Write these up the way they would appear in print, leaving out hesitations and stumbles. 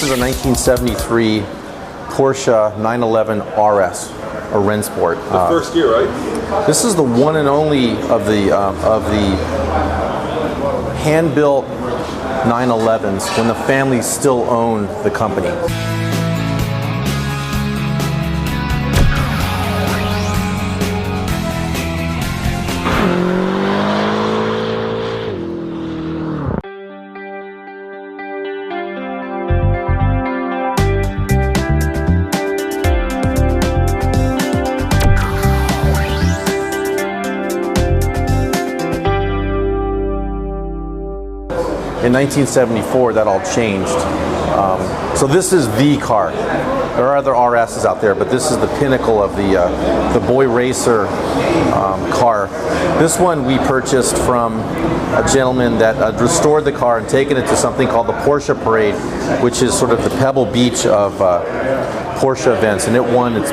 This is a 1973 Porsche 911 RS, a Rennsport. The first year, right? This is the one and only of the hand-built 911s when the family still owned the company. In 1974, that all changed. So this is the car. There are other RSs out there, but this is the pinnacle of the boy racer car. This one we purchased from a gentleman that restored the car and taken it to something called the Porsche Parade, which is sort of the Pebble Beach of Porsche events, and it won its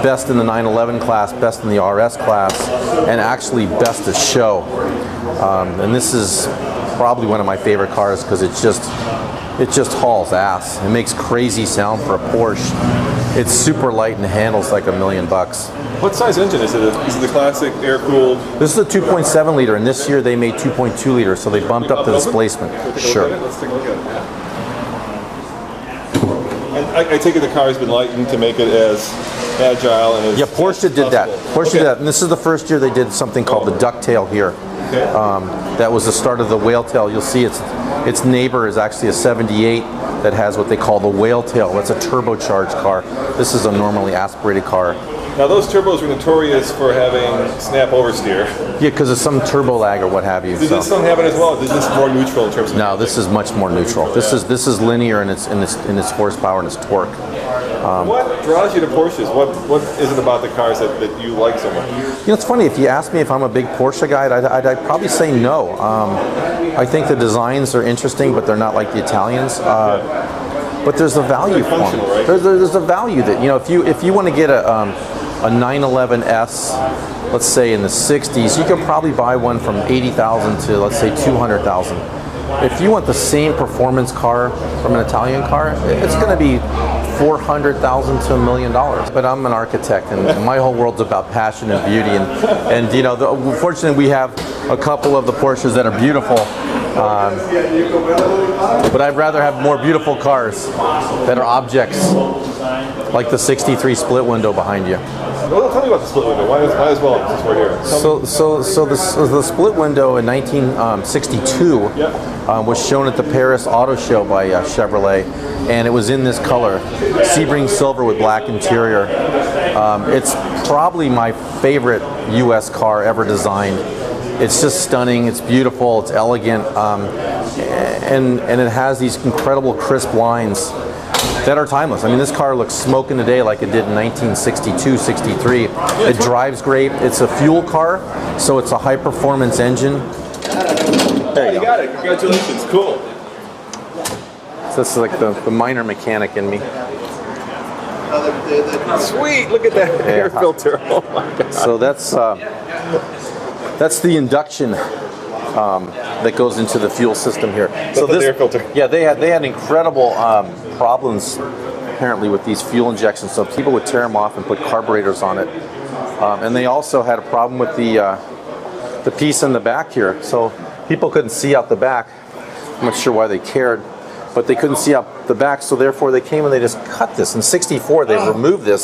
best in the 911 class, best in the RS class, and actually best of show. And this is probably one of my favorite cars because it just hauls ass. It makes crazy sound for a Porsche. It's super light and handles like $1,000,000. What size engine is it? Is it the classic air-cooled? This is a 2.7 liter, and this year they made 2.2 liters, so they bumped up the displacement. Sure. Let's take a look at it. And I take it the car has been lightened to make it as agile and as Porsche did that. Porsche did that, and this is the first year they did something called the ducktail here. Okay. That was the start of the whale tail. You'll see its neighbor is actually a 78 that has what they call the whale tail. That's a turbocharged car. This is a normally aspirated car. Now those turbos were notorious for having snap oversteer. Yeah, because of some turbo lag or what have you. Does this one have it as well? Is this more neutral in terms of? No, this is much more neutral. This is linear in its horsepower and its torque. What draws you to Porsches? What is it about the cars that you like so much? You know, it's funny. If you ask me if I'm a big Porsche guy, I'd probably say no. I think the designs are interesting, but they're not like the Italians. But there's a value for them. Right? There's a value that, you know, if you want to get a 911S, let's say in the 60s, you could probably buy one from 80,000 to, let's say, 200,000. If you want the same performance car from an Italian car, it's going to be 400,000 to $1 million. But I'm an architect, and my whole world's about passion and beauty. And you know, fortunately, we have a couple of the Porsches that are beautiful. But I'd rather have more beautiful cars that are objects, like the '63 split window behind you. Well, tell me about the split window. Why as well since we're here? So the split window in 1962 was shown at the Paris Auto Show by Chevrolet, and it was in this color, Sebring silver with black interior. It's probably my favorite U.S. car ever designed. It's just stunning. It's beautiful. It's elegant, and it has these incredible crisp lines that are timeless. I mean, this car looks smoking today like it did in 1962, 63. It drives great. It's a fuel car, so it's a high-performance engine. There you go. Got it. Congratulations. Cool. So this is like the minor mechanic in me. Sweet. Look at that air filter. Oh my God. So that's the induction that goes into the fuel system here. So this air filter. Yeah, they had incredible problems apparently with these fuel injections. So people would tear them off and put carburetors on it, and they also had a problem with the piece in the back here. So people couldn't see out the back. I'm not sure why they cared, but they couldn't see out the back. So therefore, they came and they just cut this. In '64, they removed this.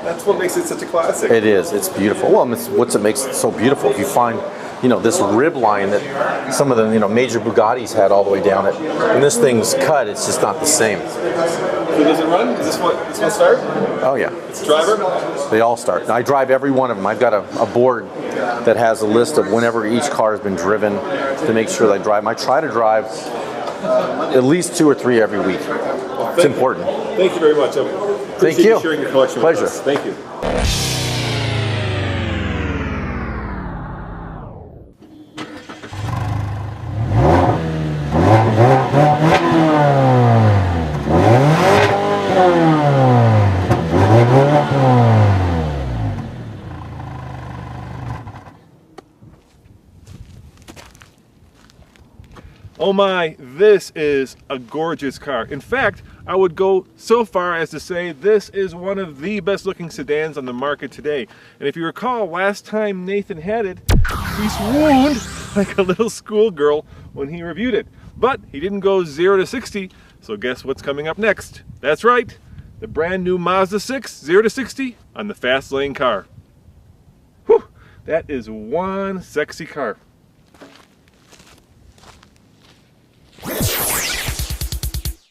That's what makes it such a classic. It is. It's beautiful. Well, what makes it so beautiful? If you find, you know, this rib line that some of the, you know, major Bugattis had all the way down it, when this thing's cut, it's just not the same. So does it run? Is this one start? Oh yeah. It's driver? They all start. I drive every one of them. I've got a board that has a list of whenever each car has been driven to make sure that I drive. I try to drive at least 2 or 3 every week. It's important. Thank you very much. Thank you. Sharing your collection Pleasure. with us. Thank you. Oh my, this is a gorgeous car. In fact, I would go so far as to say this is one of the best looking sedans on the market today. And if you recall, last time Nathan had it, he swooned like a little schoolgirl when he reviewed it. But he didn't go 0 to 60, so guess what's coming up next? That's right, the brand new Mazda 6 0 to 60 on the Fast Lane car. Whew, that is one sexy car.